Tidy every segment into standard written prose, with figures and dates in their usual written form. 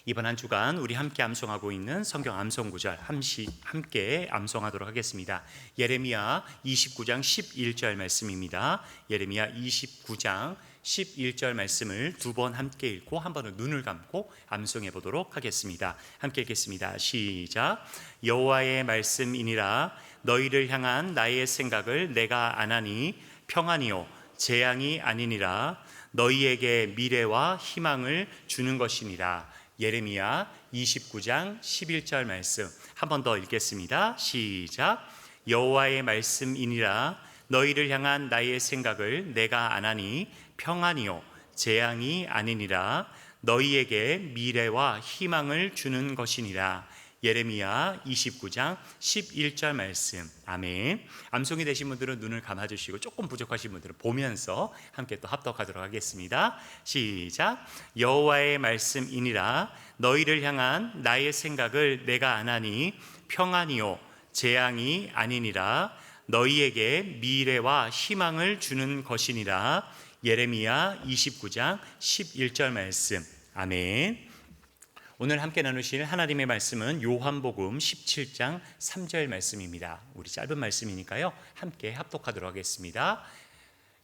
이번 한 주간 우리 함께 암송하고 있는 성경 암송 구절 함께 암송하도록 하겠습니다. 예레미야 29장 11절 말씀입니다. 예레미야 29장 11절 말씀을 두 번 함께 읽고 한 번은 눈을 감고 암송해 보도록 하겠습니다. 함께 읽겠습니다. 시작. 여호와의 말씀이니라. 너희를 향한 나의 생각을 내가 아나니 평안이요 재앙이 아니니라. 너희에게 미래와 희망을 주는 것이니라. 예레미야 29장 11절 말씀 한 번 더 읽겠습니다. 시작. 여호와의 말씀이니라. 너희를 향한 나의 생각을 내가 아나니 평안이요 재앙이 아니니라. 너희에게 미래와 희망을 주는 것이니라. 예레미야 29장 11절 말씀. 아멘. 암송이 되신 분들은 눈을 감아주시고 조금 부족하신 분들은 보면서 함께 또 합독하도록 하겠습니다. 시작. 여호와의 말씀이니라. 너희를 향한 나의 생각을 내가 아나니 평안이요 재앙이 아니니라. 너희에게 미래와 희망을 주는 것이니라. 예레미야 29장 11절 말씀. 아멘. 오늘 함께 나누실 하나님의 말씀은 요한복음 17장 3절 말씀입니다. 우리 짧은 말씀이니까요 함께 합독하도록 하겠습니다.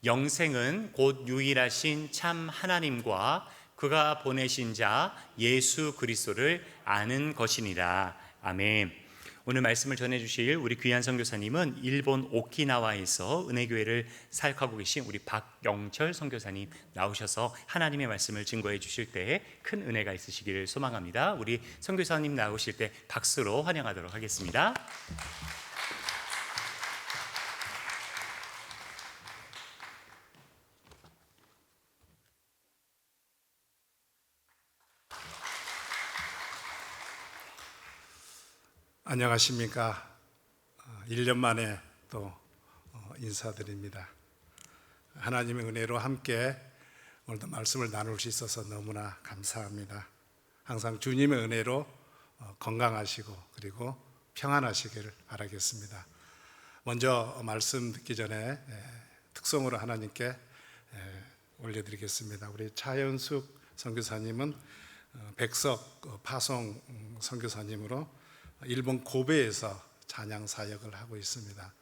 영생은 곧 유일하신 참 하나님과 그가 보내신 자 예수 그리스도를 아는 것이니라. 아멘. 오늘 말씀을 전해주실 우리 귀한 선교사님은 일본 오키나와에서 은혜교회를 사역하고 계신 우리 박영철 선교사님 나오셔서 하나님의 말씀을 증거해 주실 때에 큰 은혜가 있으시기를 소망합니다. 우리 선교사님 나오실 때 박수로 환영하도록 하겠습니다. 안녕하십니까. 1년 만에 또 인사드립니다. 하나님의 은혜로 함께 오늘도 말씀을 나눌 수 있어서 너무나 감사합니다. 항상 주님의 은혜로 건강하시고 그리고 평안하시기를 바라겠습니다. 먼저 말씀 듣기 전에 특성으로 하나님께 올려드리겠습니다. 우리 차연숙 선교사님은 백석 파송 선교사님으로 일본 고베에서 찬양 사역을 하고 있습니다.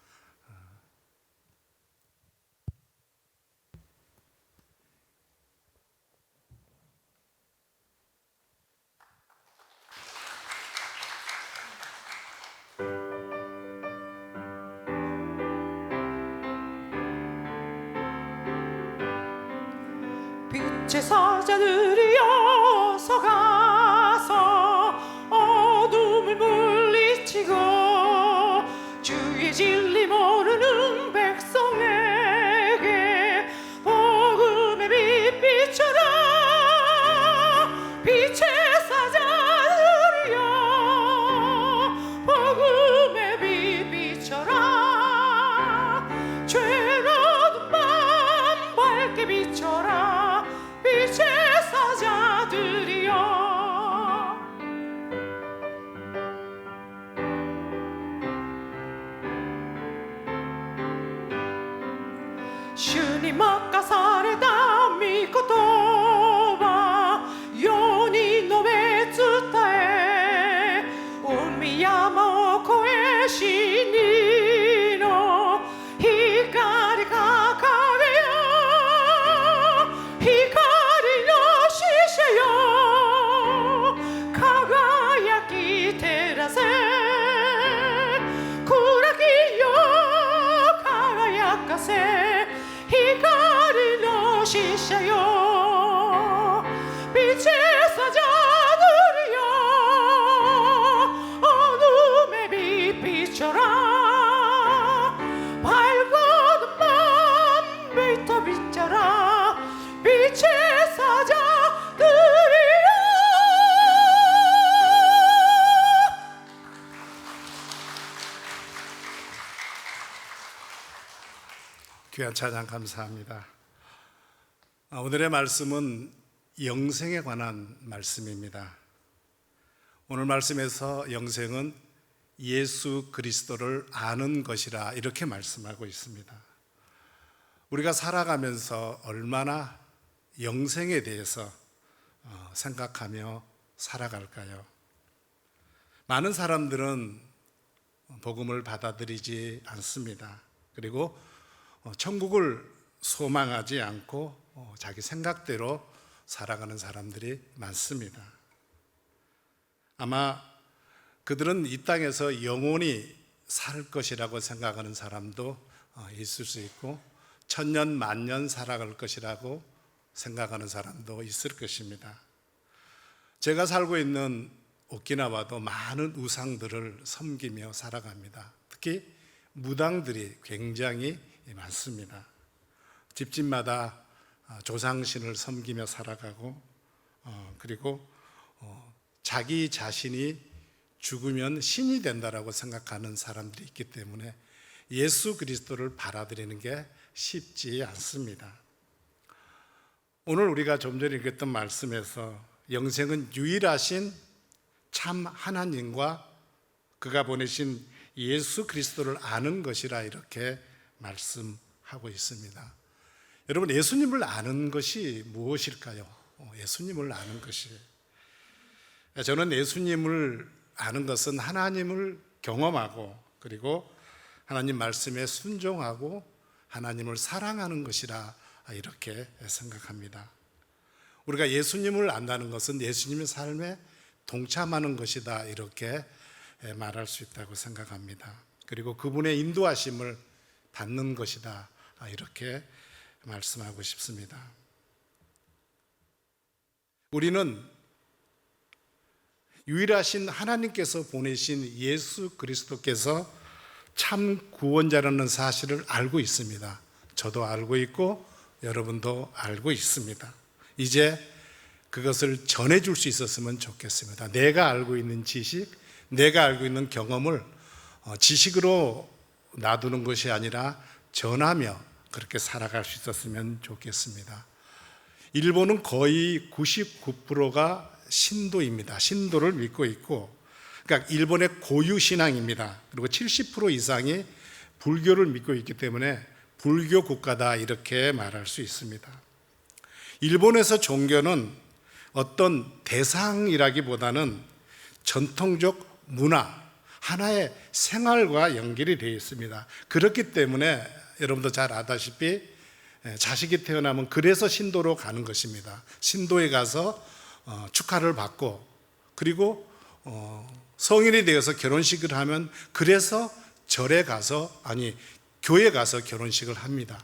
빛의 사자들이여 서가서 어둠을 물리치고 주의 진리 모르는 백성에게 복음의 빛 비춰라. 빛의 사자들이여 복음의 빛 비춰라. 죄로운 밤 밝게 비춰라. 빛의 사자들이여. 주님 막가사레다 미코토와 요니 노베 츠타에 우미야마 오코에 시니노 히카리 가카레요 히카리 노 시세요 가가야키 테라세 쿠라기요 가가야카세 히카리 노 시세요 빛의 사자들이여 어둠의 빛 비춰라. 밝은 밤 비터 비춰라. 빛의 사자들이여. 귀한 찬양 감사합니다. 오늘의 말씀은 영생에 관한 말씀입니다. 오늘 말씀에서 영생은 예수 그리스도를 아는 것이라 이렇게 말씀하고 있습니다. 우리가 살아가면서 얼마나 영생에 대해서 생각하며 살아갈까요? 많은 사람들은 복음을 받아들이지 않습니다. 그리고 천국을 소망하지 않고 자기 생각대로 살아가는 사람들이 많습니다. 아마 그들은 이 땅에서 영원히 살 것이라고 생각하는 사람도 있을 수 있고, 천년 만년 살아갈 것이라고 생각하는 사람도 있을 것입니다. 제가 살고 있는 오키나와도 많은 우상들을 섬기며 살아갑니다. 특히 무당들이 굉장히 많습니다. 집집마다 조상신을 섬기며 살아가고, 그리고 자기 자신이 죽으면 신이 된다라고 생각하는 사람들이 있기 때문에 예수 그리스도를 받아들이는 게 쉽지 않습니다. 오늘 우리가 좀 전에 읽었던 말씀에서 영생은 유일하신 참 하나님과 그가 보내신 예수 그리스도를 아는 것이라 이렇게 말씀하고 있습니다. 여러분, 예수님을 아는 것이 무엇일까요? 예수님을 아는 것이, 저는 예수님을 아는 것은 하나님을 경험하고, 그리고 하나님 말씀에 순종하고 하나님을 사랑하는 것이라 이렇게 생각합니다. 우리가 예수님을 안다는 것은 예수님의 삶에 동참하는 것이다 이렇게 말할 수 있다고 생각합니다. 그리고 그분의 인도하심을 받는 것이다 이렇게 말씀하고 싶습니다. 우리는 유일하신 하나님께서 보내신 예수 그리스도께서 참 구원자라는 사실을 알고 있습니다. 저도 알고 있고 여러분도 알고 있습니다. 이제 그것을 전해줄 수 있었으면 좋겠습니다. 내가 알고 있는 지식, 내가 알고 있는 경험을 지식으로 놔두는 것이 아니라 전하며 그렇게 살아갈 수 있었으면 좋겠습니다. 일본은 거의 99%가 신도입니다. 신도를 믿고 있고, 그러니까 일본의 고유 신앙입니다. 그리고 70% 이상이 불교를 믿고 있기 때문에 불교 국가다 이렇게 말할 수 있습니다. 일본에서 종교는 어떤 대상이라기보다는 전통적 문화, 하나의 생활과 연결이 되어 있습니다. 그렇기 때문에 여러분도 잘 아다시피 자식이 태어나면 그래서 신도로 가는 것입니다. 신도에 가서 축하를 받고, 그리고 성인이 되어서 결혼식을 하면 그래서 절에 가서, 교회 가서 결혼식을 합니다.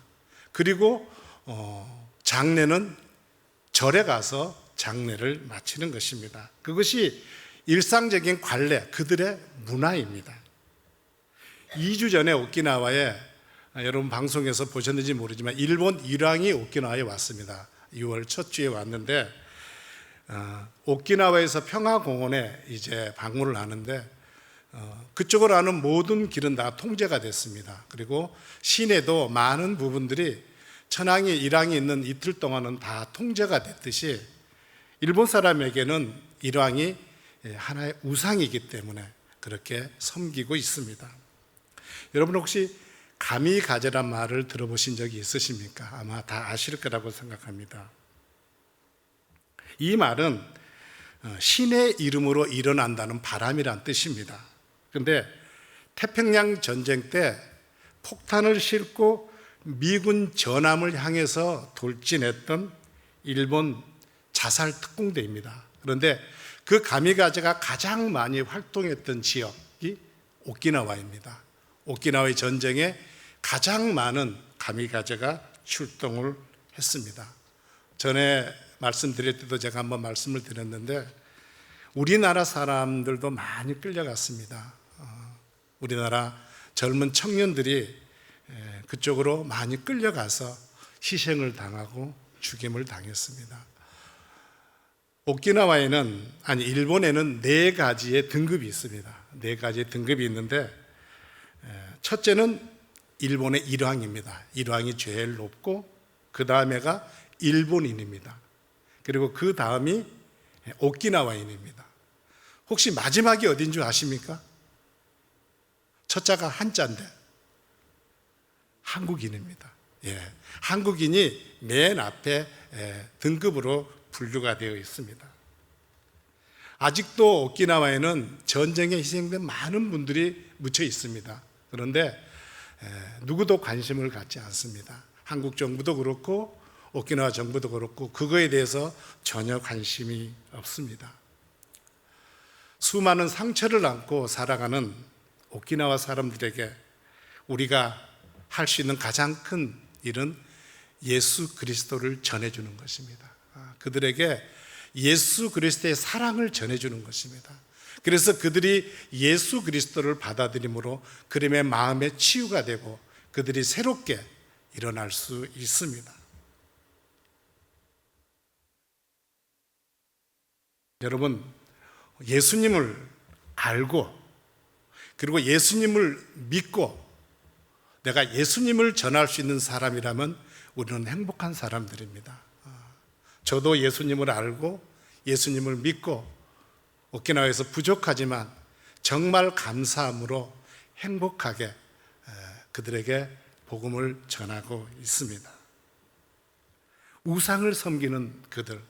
그리고 장례는 절에 가서 장례를 마치는 것입니다. 그것이 일상적인 관례, 그들의 문화입니다. 2주 전에 오키나와에, 여러분 방송에서 보셨는지 모르지만 일본 일왕이 오키나와에 왔습니다. 6월 첫 주에 왔는데 오키나와에서 평화공원에 이제 방문을 하는데 그쪽으로 가는 모든 길은 다 통제가 됐습니다. 그리고 시내도 많은 부분들이 천황이 일왕이 있는 이틀 동안은 다 통제가 됐듯이 일본 사람에게는 일왕이 하나의 우상이기 때문에 그렇게 섬기고 있습니다. 여러분 혹시 가미가제란 말을 들어보신 적이 있으십니까? 아마 다 아실 거라고 생각합니다. 이 말은 신의 이름으로 일어난다는 바람이란 뜻입니다. 그런데 태평양 전쟁 때 폭탄을 싣고 미군 전함을 향해서 돌진했던 일본 자살 특공대입니다. 그런데 그 가미가제가 가장 많이 활동했던 지역이 오키나와입니다. 오키나와의 전쟁에 가장 많은 가미가제가 출동을 했습니다. 전에 말씀드릴 때도 제가 한번 말씀을 드렸는데 우리나라 사람들도 많이 끌려갔습니다. 우리나라 젊은 청년들이 그쪽으로 많이 끌려가서 희생을 당하고 죽임을 당했습니다. 오키나와에는, 일본에는 4가지의 등급이 있습니다. 4가지의 등급이 있는데 첫째는 일본의 일왕입니다. 일왕이 제일 높고 그 다음에가 일본인입니다. 그리고 그 다음이 오키나와인입니다. 혹시 마지막이 어딘 줄 아십니까? 첫자가 한자인데 한국인입니다. 한국인이 맨 앞에 등급으로 분류가 되어 있습니다. 아직도 오키나와에는 전쟁에 희생된 많은 분들이 묻혀 있습니다. 그런데 누구도 관심을 갖지 않습니다. 한국 정부도 그렇고 오키나와 정부도 그렇고 그거에 대해서 전혀 관심이 없습니다. 수많은 상처를 안고 살아가는 오키나와 사람들에게 우리가 할 수 있는 가장 큰 일은 예수 그리스도를 전해주는 것입니다. 그들에게 예수 그리스도의 사랑을 전해주는 것입니다. 그래서 그들이 예수 그리스도를 받아들임으로 그들의 마음의 치유가 되고 그들이 새롭게 일어날 수 있습니다. 여러분, 예수님을 알고 그리고 예수님을 믿고 내가 예수님을 전할 수 있는 사람이라면 우리는 행복한 사람들입니다. 저도 예수님을 알고 예수님을 믿고 오키나와에서 부족하지만 정말 감사함으로 행복하게 그들에게 복음을 전하고 있습니다. 우상을 섬기는 그들,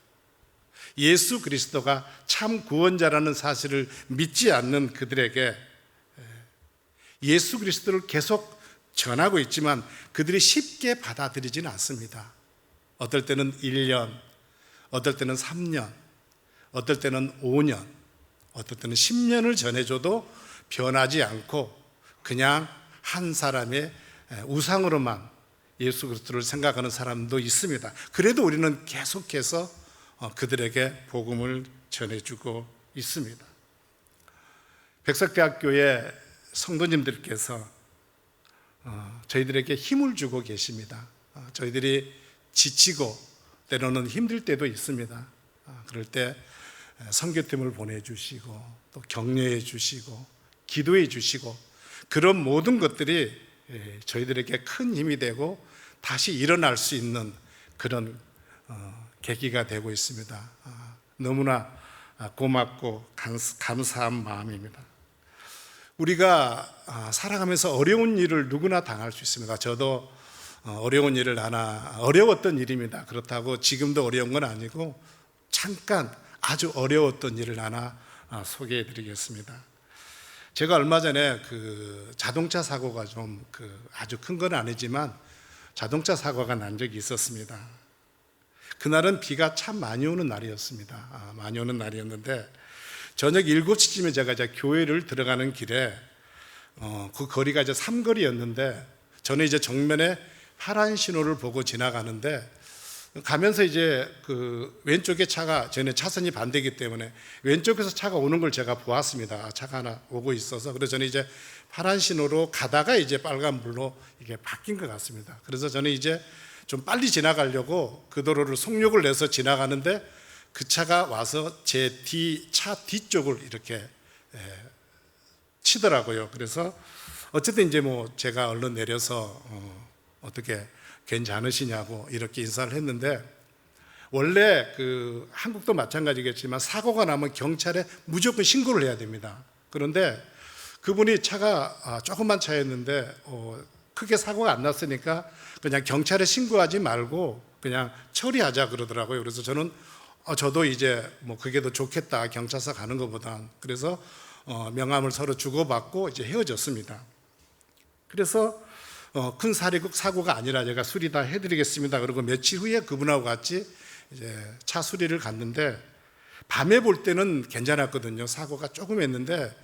예수 그리스도가 참 구원자라는 사실을 믿지 않는 그들에게 예수 그리스도를 계속 전하고 있지만 그들이 쉽게 받아들이지는 않습니다. 어떨 때는 1년, 어떨 때는 3년, 어떨 때는 5년, 어떨 때는 10년을 전해줘도 변하지 않고 그냥 한 사람의 우상으로만 예수 그리스도를 생각하는 사람도 있습니다. 그래도 우리는 계속해서 그들에게 복음을 전해주고 있습니다. 백석대학교의 성도님들께서 저희들에게 힘을 주고 계십니다. 저희들이 지치고 때로는 힘들 때도 있습니다. 그럴 때 선교팀을 보내주시고 또 격려해 주시고 기도해 주시고 그런 모든 것들이 저희들에게 큰 힘이 되고 다시 일어날 수 있는 그런 계기가 되고 있습니다. 너무나 고맙고 감사한 마음입니다. 우리가 살아가면서 어려운 일을 누구나 당할 수 있습니다. 저도 어려운 일을 하나 어려웠던 일입니다. 그렇다고 지금도 어려운 건 아니고 잠깐 아주 어려웠던 일을 하나 소개해 드리겠습니다. 제가 얼마 전에 그 자동차 사고가 좀 아주 큰 건 아니지만 자동차 사고가 난 적이 있었습니다. 그날은 비가 참 많이 오는 날이었습니다. 많이 오는 날이었는데 저녁 7시쯤에 제가 이제 교회를 들어가는 길에 그 거리가 이제 삼거리였는데 저는 이제 정면에 파란 신호를 보고 지나가는데 가면서 이제 그 왼쪽에 차가 저는 차선이 반대이기 때문에 왼쪽에서 차가 오는 걸 제가 보았습니다. 차가 하나 오고 있어서 그래서 저는 이제 파란 신호로 가다가 이제 빨간불로 이게 바뀐 것 같습니다. 그래서 저는 이제 좀 빨리 지나가려고 그 도로를 속력을 내서 지나가는데 그 차가 와서 제 차 뒤쪽을 이렇게 치더라고요. 그래서 어쨌든 이제 뭐 제가 얼른 내려서 어떻게 괜찮으시냐고 이렇게 인사를 했는데 원래 그 한국도 마찬가지겠지만 사고가 나면 경찰에 무조건 신고를 해야 됩니다. 그런데 그분이 차가 조그만 차였는데 크게 사고가 안 났으니까 그냥 경찰에 신고하지 말고 그냥 처리하자 그러더라고요. 그래서 저는 저도 이제 뭐 그게 더 좋겠다 경찰서 가는 것보단 그래서 명함을 서로 주고받고 이제 헤어졌습니다. 그래서 큰 사고가 아니라 제가 수리 다 해드리겠습니다. 그리고 며칠 후에 그분하고 같이 이제 차 수리를 갔는데 밤에 볼 때는 괜찮았거든요. 사고가 조금 했는데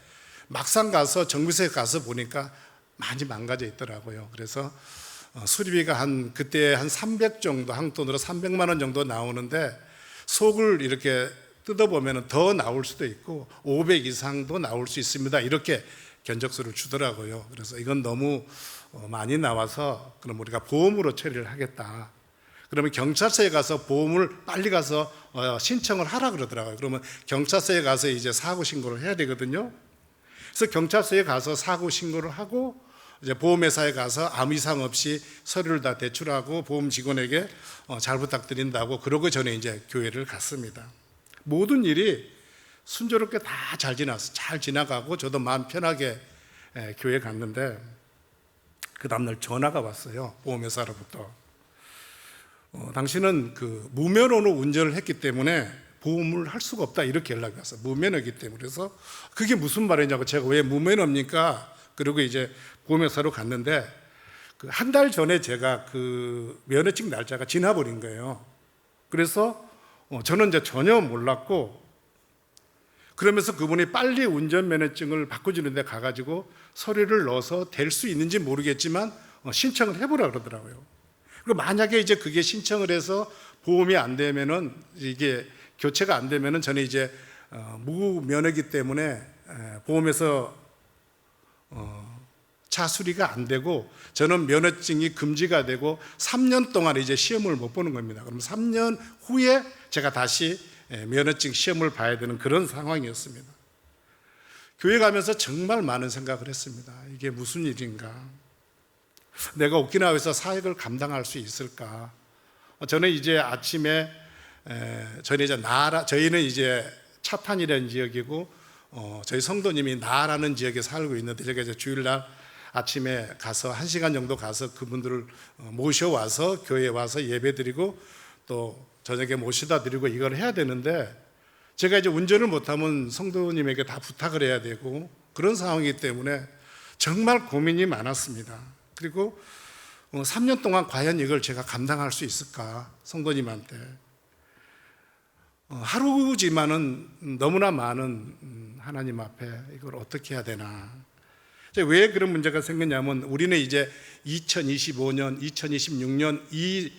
막상 가서 정비소에 가서 보니까 많이 망가져 있더라고요. 그래서 수리비가 그때 한 300 정도, 한국 돈으로 300만 원 정도 나오는데 속을 이렇게 뜯어보면 더 나올 수도 있고 500 이상도 나올 수 있습니다. 이렇게 견적서를 주더라고요. 그래서 이건 너무 많이 나와서 그럼 우리가 보험으로 처리를 하겠다. 그러면 경찰서에 가서 보험을 빨리 가서 신청을 하라 그러더라고요. 그러면 경찰서에 가서 이제 사고 신고를 해야 되거든요. 그래서 경찰서에 가서 사고 신고를 하고 이제 보험회사에 가서 아무 이상 없이 서류를 다 제출하고 보험 직원에게 잘 부탁드린다고 그러고 전에 이제 교회를 갔습니다. 모든 일이 순조롭게 다 잘 지나가고 저도 마음 편하게 교회 갔는데 그 다음날 전화가 왔어요. 보험회사로부터. 당신은 그 무면허로 운전을 했기 때문에 보험을 할 수가 없다 이렇게 연락이 왔어요. 무면허이기 때문에. 그래서 그게 무슨 말이냐고 제가 왜 무면허입니까? 그리고 이제 보험회사로 갔는데 그 한 달 전에 제가 그 면허증 날짜가 지나버린 거예요. 그래서 저는 이제 전혀 몰랐고 그러면서 그분이 빨리 운전면허증을 바꿔주는 데 가가지고 서류를 넣어서 될 수 있는지 모르겠지만 신청을 해보라 그러더라고요. 그리고 만약에 이제 그게 신청을 해서 보험이 안 되면은 이게 교체가 안 되면은 저는 이제 무면허이기 때문에 보험에서 차 수리가 안 되고 저는 면허증이 금지가 되고 3년 동안 이제 시험을 못 보는 겁니다. 그럼 3년 후에 제가 다시 면허증 시험을 봐야 되는 그런 상황이었습니다. 교회 가면서 정말 많은 생각을 했습니다. 이게 무슨 일인가? 내가 오키나와에서 사역을 감당할 수 있을까? 저는 이제 아침에 저희는 이제 차탄이라는 지역이고 저희 성도님이 나라는 지역에 살고 있는데 제가 이제 주일날 아침에 가서 1시간 정도 가서 그분들을 모셔와서 교회에 와서 예배드리고 또 저녁에 모시다 드리고 이걸 해야 되는데 제가 이제 운전을 못하면 성도님에게 다 부탁을 해야 되고 그런 상황이기 때문에 정말 고민이 많았습니다. 그리고 3년 동안 과연 이걸 제가 감당할 수 있을까? 성도님한테 하루지만은 너무나 많은 하나님 앞에 이걸 어떻게 해야 되나? 왜 그런 문제가 생겼냐면 우리는 이제 2025년, 2026년 이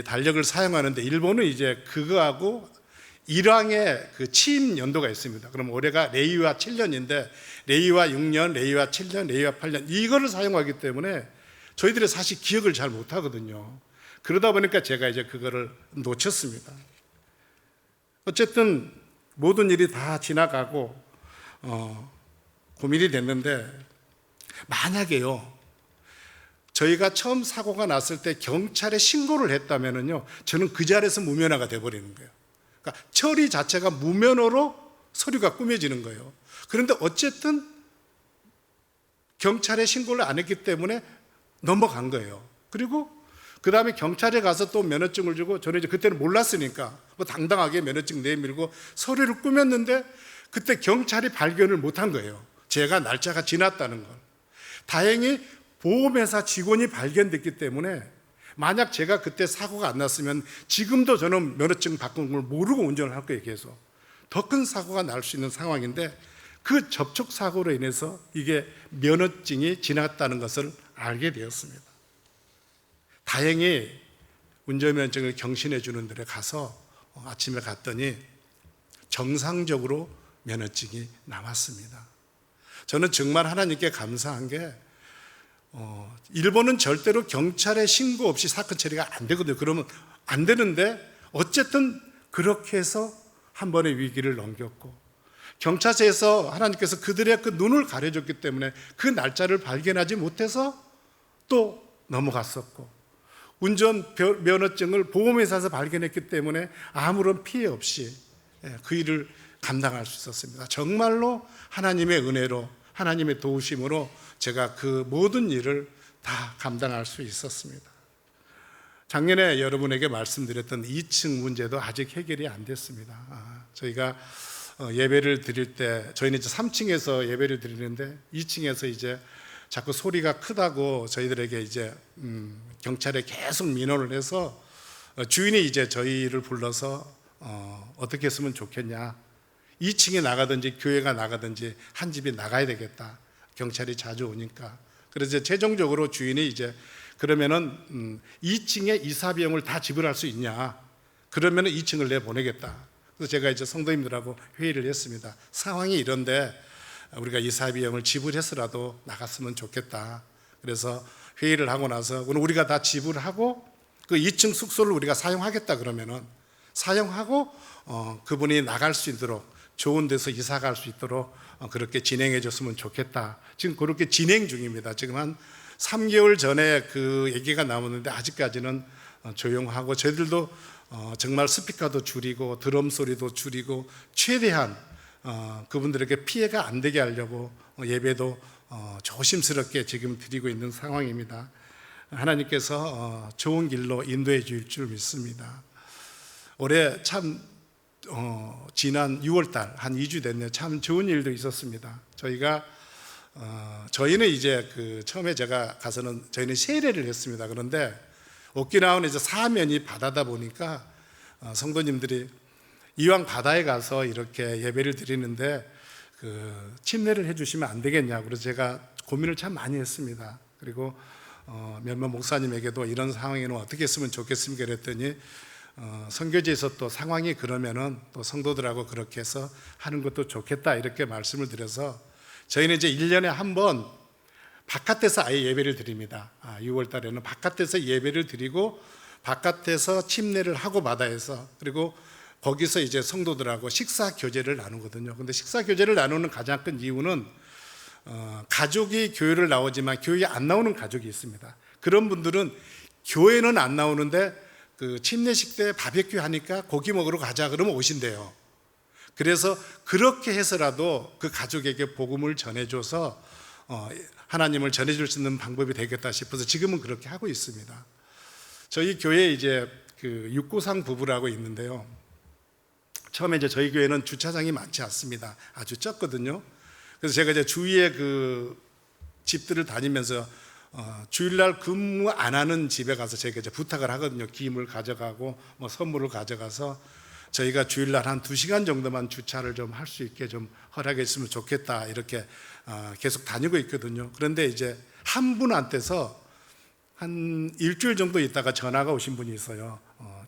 달력을 사용하는데 일본은 이제 그거하고 일왕의 그 취임 연도가 있습니다. 그럼 올해가 레이와 7년인데 레이와 6년, 레이와 7년, 레이와 8년 이거를 사용하기 때문에 저희들이 사실 기억을 잘 못하거든요. 그러다 보니까 제가 이제 그거를 놓쳤습니다. 어쨌든 모든 일이 다 지나가고 고민이 됐는데 만약에요 저희가 처음 사고가 났을 때 경찰에 신고를 했다면요 저는 그 자리에서 무면허가 돼버리는 거예요. 그러니까 처리 자체가 무면허로 서류가 꾸며지는 거예요. 그런데 어쨌든 경찰에 신고를 안 했기 때문에 넘어간 거예요. 그리고 그 다음에 경찰에 가서 또 면허증을 주고 저는 이제 그때는 몰랐으니까 뭐 당당하게 면허증 내밀고 서류를 꾸몄는데 그때 경찰이 발견을 못한 거예요. 제가 날짜가 지났다는 걸. 다행히 보험회사 직원이 발견됐기 때문에 만약 제가 그때 사고가 안 났으면 지금도 저는 면허증 바꾼 걸 모르고 운전을 할 거예요. 계속 더 큰 사고가 날 수 있는 상황인데 그 접촉 사고로 인해서 이게 면허증이 지났다는 것을 알게 되었습니다. 다행히 운전면허증을 경신해 주는 데에 가서 아침에 갔더니 정상적으로 면허증이 나왔습니다. 저는 정말 하나님께 감사한 게 일본은 절대로 경찰에 신고 없이 사건 처리가 안 되거든요. 그러면 안 되는데 어쨌든 그렇게 해서 한 번의 위기를 넘겼고 경찰서에서 하나님께서 그들의 그 눈을 가려줬기 때문에 그 날짜를 발견하지 못해서 또 넘어갔었고 운전 면허증을 보험회사에서 발견했기 때문에 아무런 피해 없이 그 일을 감당할 수 있었습니다. 정말로 하나님의 은혜로 하나님의 도우심으로 제가 그 모든 일을 다 감당할 수 있었습니다. 작년에 여러분에게 말씀드렸던 2층 문제도 아직 해결이 안 됐습니다. 저희가 예배를 드릴 때 저희는 이제 3층에서 예배를 드리는데 2층에서 이제 자꾸 소리가 크다고 저희들에게 이제 경찰에 계속 민원을 해서 주인이 이제 저희를 불러서 어떻게 했으면 좋겠냐 2층에 나가든지 교회가 나가든지 한 집이 나가야 되겠다 경찰이 자주 오니까 그래서 최종적으로 주인이 이제 그러면은 2층에 이사 비용을 다 지불할 수 있냐 그러면은 2층을 내보내겠다 그래서 제가 이제 성도님들하고 회의를 했습니다. 상황이 이런데 우리가 이사 비용을 지불해서라도 나갔으면 좋겠다. 그래서 회의를 하고 나서 우리가 다 지불하고 그 2층 숙소를 우리가 사용하겠다 그러면은 사용하고 그분이 나갈 수 있도록 좋은 데서 이사 갈 수 있도록 그렇게 진행해 줬으면 좋겠다. 지금 그렇게 진행 중입니다. 지금 한 3개월 전에 그 얘기가 나오는데 아직까지는 조용하고 저희들도 정말 스피커도 줄이고 드럼 소리도 줄이고 최대한 그분들에게 피해가 안 되게 하려고 예배도 조심스럽게 지금 드리고 있는 상황입니다. 하나님께서 좋은 길로 인도해 주실 줄 믿습니다. 올해 참 지난 6월달 한 2주 됐네요. 참 좋은 일도 있었습니다. 저희는 이제 처음에 제가 가서는 저희는 세례를 했습니다. 그런데 오키나와는 이제 사면이 바다다 보니까 성도님들이 이왕 바다에 가서 이렇게 예배를 드리는데 침례를 해주시면 안 되겠냐고 그래서 제가 고민을 참 많이 했습니다. 그리고 몇몇 목사님에게도 이런 상황에는 어떻게 했으면 좋겠습니까? 그랬더니 선교지에서 또 상황이 그러면은 또 성도들하고 그렇게 해서 하는 것도 좋겠다 이렇게 말씀을 드려서 저희는 이제 1년에 한 번 바깥에서 아예 예배를 드립니다. 6월 달에는 바깥에서 예배를 드리고 바깥에서 침례를 하고 바다에서 그리고 거기서 이제 성도들하고 식사 교제를 나누거든요. 근데 식사 교제를 나누는 가장 큰 이유는 가족이 교회를 나오지만 교회에 안 나오는 가족이 있습니다. 그런 분들은 교회는 안 나오는데 침례식 때 바베큐 하니까 고기 먹으러 가자 그러면 오신대요. 그래서 그렇게 해서라도 그 가족에게 복음을 전해줘서 하나님을 전해줄 수 있는 방법이 되겠다 싶어서 지금은 그렇게 하고 있습니다. 저희 교회에 이제 육고상 부부라고 있는데요. 처음에 이제 저희 교회는 주차장이 많지 않습니다. 아주 적거든요. 그래서 제가 이제 주위에 집들을 다니면서 주일날 근무 안 하는 집에 가서 제가 이제 부탁을 하거든요. 기임을 가져가고 뭐 선물을 가져가서 저희가 주일날 한 2시간 정도만 주차를 좀 할 수 있게 좀 허락해 주시면 좋겠다 이렇게 계속 다니고 있거든요. 그런데 이제 한 분한테서 한 일주일 정도 있다가 전화가 오신 분이 있어요.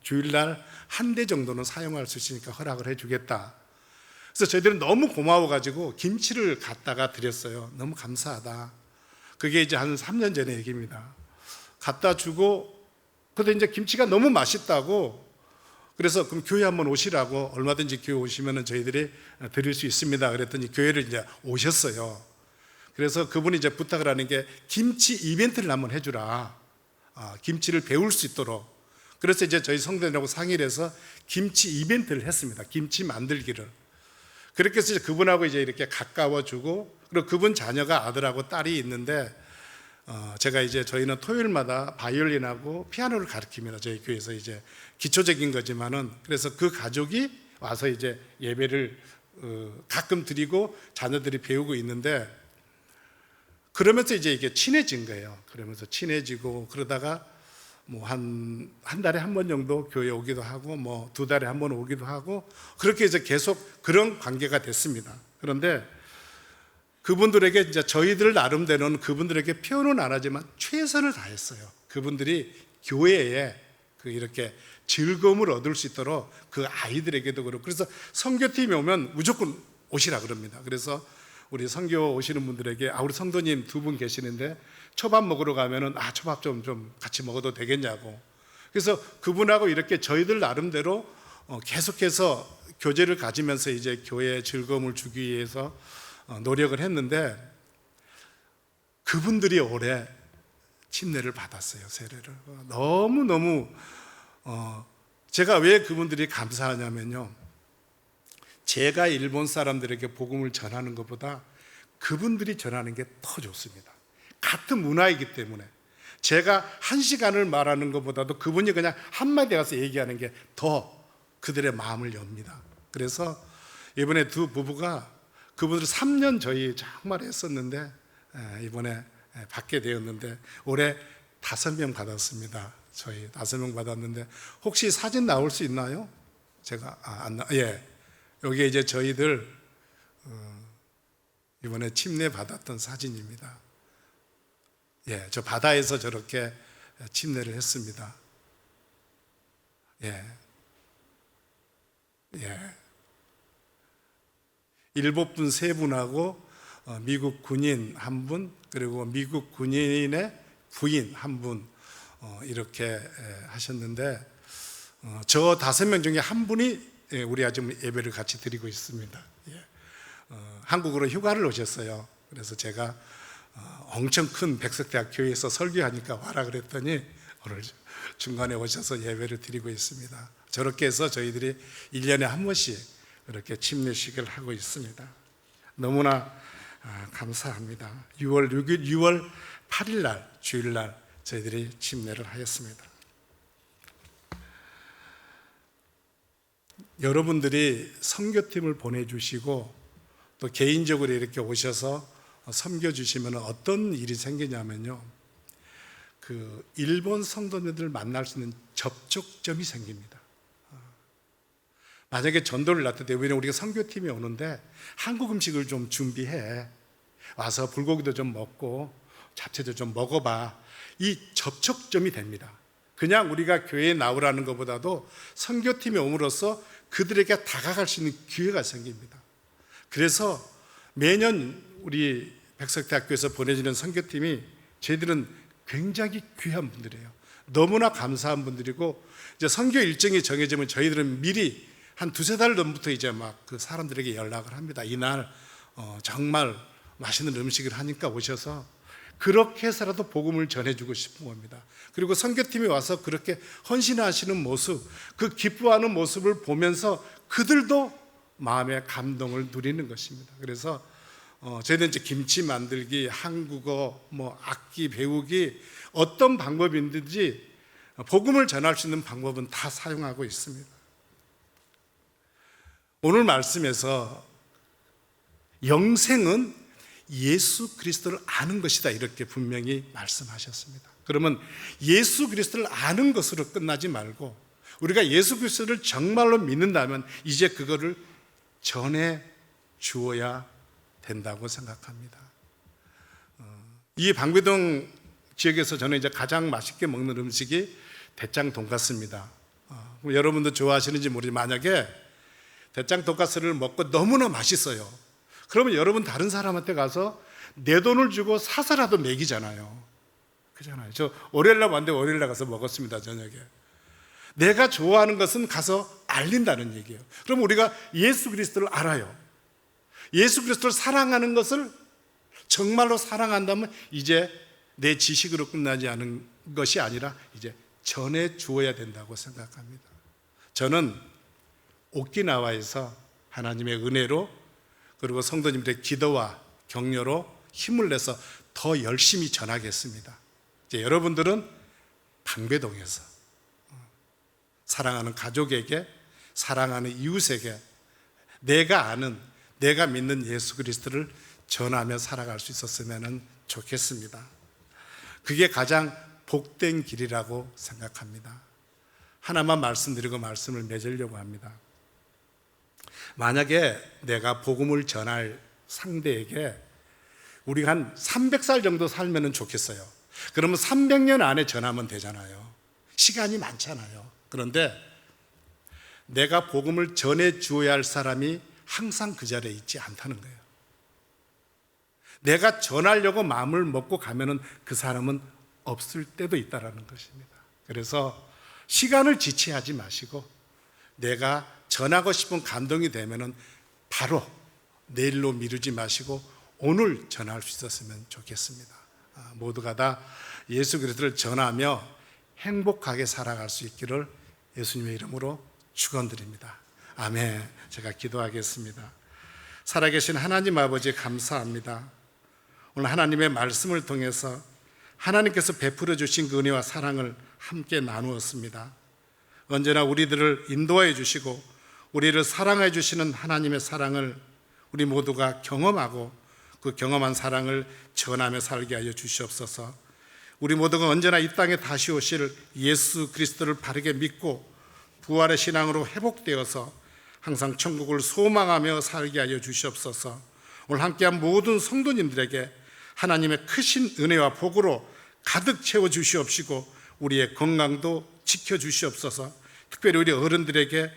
주일날 한 대 정도는 사용할 수 있으니까 허락을 해주겠다. 그래서 저희들은 너무 고마워가지고 김치를 갖다가 드렸어요. 너무 감사하다. 그게 이제 한 3년 전의 얘기입니다. 갖다 주고, 근데 이제 김치가 너무 맛있다고, 그래서 그럼 교회 한번 오시라고, 얼마든지 교회 오시면 저희들이 드릴 수 있습니다. 그랬더니 교회를 이제 오셨어요. 그래서 그분이 이제 부탁을 하는 게 김치 이벤트를 한번 해주라. 김치를 배울 수 있도록. 그래서 이제 저희 성도들하고 상의를 해서 김치 이벤트를 했습니다. 김치 만들기를. 그렇게 해서 그분하고 이제 이렇게 가까워지고, 그리고 그분 자녀가 아들하고 딸이 있는데, 제가 이제 저희는 토요일마다 바이올린하고 피아노를 가르칩니다. 저희 교회에서 이제 기초적인 거지만은, 그래서 그 가족이 와서 이제 예배를 가끔 드리고 자녀들이 배우고 있는데, 그러면서 이제 이게 친해진 거예요. 그러면서 친해지고 그러다가 뭐 한 달에 한 번 정도 교회 오기도 하고 뭐 2달에 한 번 오기도 하고 그렇게 이제 계속 그런 관계가 됐습니다. 그런데 그분들에게 이제 저희들 나름대로는 그분들에게 표현은 안 하지만 최선을 다했어요. 그분들이 교회에 이렇게 즐거움을 얻을 수 있도록 그 아이들에게도 그렇고, 그래서 선교팀이 오면 무조건 오시라 그럽니다. 그래서 우리 선교 오시는 분들에게 우리 성도님 2분 계시는데 초밥 먹으러 가면은 초밥 좀 같이 먹어도 되겠냐고. 그래서 그분하고 이렇게 저희들 나름대로 계속해서 교제를 가지면서 이제 교회에 즐거움을 주기 위해서 노력을 했는데, 그분들이 올해 침례를 받았어요. 세례를. 너무너무 제가 왜 그분들이 감사하냐면요, 제가 일본 사람들에게 복음을 전하는 것보다 그분들이 전하는 게 더 좋습니다. 같은 문화이기 때문에 제가 1시간을 말하는 것보다도 그분이 그냥 한마디 가서 얘기하는 게 더 그들의 마음을 엽니다. 그래서 이번에 2 부부가 그분들 3년 저희 정말 했었는데 이번에 받게 되었는데 올해 5명 받았습니다. 저희 5명 받았는데 혹시 사진 나올 수 있나요? 제가 여기에 이제 저희들 이번에 침례 받았던 사진입니다. 저 바다에서 저렇게 침례를 했습니다. 일본 분 3분하고 미국 군인 1분, 그리고 미국 군인의 부인 1분 이렇게 하셨는데, 저 5명 중에 1분이 우리 아줌마 예배를 같이 드리고 있습니다. 한국으로 휴가를 오셨어요. 그래서 제가 엄청 큰 백석대학 교회에서 설교하니까 와라 그랬더니 오늘 중간에 오셔서 예배를 드리고 있습니다. 저렇게 해서 저희들이 1년에 한 번씩 이렇게 침례식을 하고 있습니다. 너무나 감사합니다. 6월 8일 날 주일날 저희들이 침례를 하였습니다. 여러분들이 선교팀을 보내주시고 또 개인적으로 이렇게 오셔서 섬겨주시면 어떤 일이 생기냐면요, 그 일본 성도님들 만날 수 있는 접촉점이 생깁니다. 만약에 전도를 놨을 때 우리가 선교팀이 오는데 한국 음식을 좀 준비해 와서 불고기도 좀 먹고 잡채도 좀 먹어봐, 이 접촉점이 됩니다. 그냥 우리가 교회에 나오라는 것보다도 선교팀이 옴으로써 그들에게 다가갈 수 있는 기회가 생깁니다. 그래서 매년 우리 백석대학교에서 보내지는 선교팀이 저희들은 굉장히 귀한 분들이에요. 너무나 감사한 분들이고, 이제 선교 일정이 정해지면 저희들은 미리 한 두세 달 전부터 이제 막 그 사람들에게 연락을 합니다. 이날 정말 맛있는 음식을 하니까 오셔서 그렇게 해서라도 복음을 전해주고 싶은 겁니다. 그리고 선교팀이 와서 그렇게 헌신하시는 모습, 그 기뻐하는 모습을 보면서 그들도 마음의 감동을 누리는 것입니다. 그래서 저희는 이제 김치 만들기, 한국어, 악기 배우기, 어떤 방법이든지 복음을 전할 수 있는 방법은 다 사용하고 있습니다. 오늘 말씀에서 영생은 예수 그리스도를 아는 것이다, 이렇게 분명히 말씀하셨습니다. 그러면 예수 그리스도를 아는 것으로 끝나지 말고 우리가 예수 그리스도를 정말로 믿는다면 이제 그거를 전해 주어야 된다고 생각합니다. 이 방배동 지역에서 저는 이제 가장 맛있게 먹는 음식이 대짱 돈가스입니다. 여러분도 좋아하시는지 모르지만 만약에 대짱 돈가스를 먹고 너무나 맛있어요. 그러면 여러분 다른 사람한테 가서 내 돈을 주고 사서라도 먹이잖아요. 그잖아요. 저 월요일날 왔는데 월요일날 가서 먹었습니다, 저녁에. 내가 좋아하는 것은 가서 알린다는 얘기예요. 그럼 우리가 예수 그리스도를 알아요. 예수 그리스도를 사랑하는 것을 정말로 사랑한다면 이제 내 지식으로 끝나지 않은 것이 아니라 이제 전해 주어야 된다고 생각합니다. 저는 오키나와에서 하나님의 은혜로 그리고 성도님들의 기도와 격려로 힘을 내서 더 열심히 전하겠습니다. 이제 여러분들은 방배동에서 사랑하는 가족에게, 사랑하는 이웃에게 내가 아는, 내가 믿는 예수 그리스도를 전하며 살아갈 수 있었으면 좋겠습니다. 그게 가장 복된 길이라고 생각합니다. 하나만 말씀드리고 말씀을 맺으려고 합니다. 만약에 내가 복음을 전할 상대에게 우리가 한 300살 정도 살면 좋겠어요. 그러면 300년 안에 전하면 되잖아요. 시간이 많잖아요. 그런데 내가 복음을 전해 주어야 할 사람이 항상 그 자리에 있지 않다는 거예요. 내가 전하려고 마음을 먹고 가면은 그 사람은 없을 때도 있다라는 것입니다. 그래서 시간을 지체하지 마시고 내가 전하고 싶은 감동이 되면은 바로 내일로 미루지 마시고 오늘 전할 수 있었으면 좋겠습니다. 모두가 다 예수 그리스도를 전하며 행복하게 살아갈 수 있기를 예수님의 이름으로 축원드립니다. 아멘. 제가 기도하겠습니다. 살아계신 하나님 아버지 감사합니다. 오늘 하나님의 말씀을 통해서 하나님께서 베풀어 주신 그 은혜와 사랑을 함께 나누었습니다. 언제나 우리들을 인도하여 주시고 우리를 사랑해 주시는 하나님의 사랑을 우리 모두가 경험하고 그 경험한 사랑을 전하며 살게 하여 주시옵소서. 우리 모두가 언제나 이 땅에 다시 오실 예수 그리스도를 바르게 믿고 부활의 신앙으로 회복되어서 항상 천국을 소망하며 살게 하여 주시옵소서. 오늘 함께한 모든 성도님들에게 하나님의 크신 은혜와 복으로 가득 채워 주시옵시고 우리의 건강도 지켜 주시옵소서. 특별히 우리 어른들에게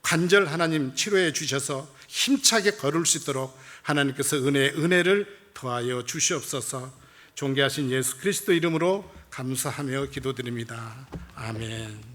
관절 하나님 치료해 주셔서 힘차게 걸을 수 있도록 하나님께서 은혜를 더하여 주시옵소서. 존귀하신 예수 그리스도 이름으로 감사하며 기도드립니다. 아멘.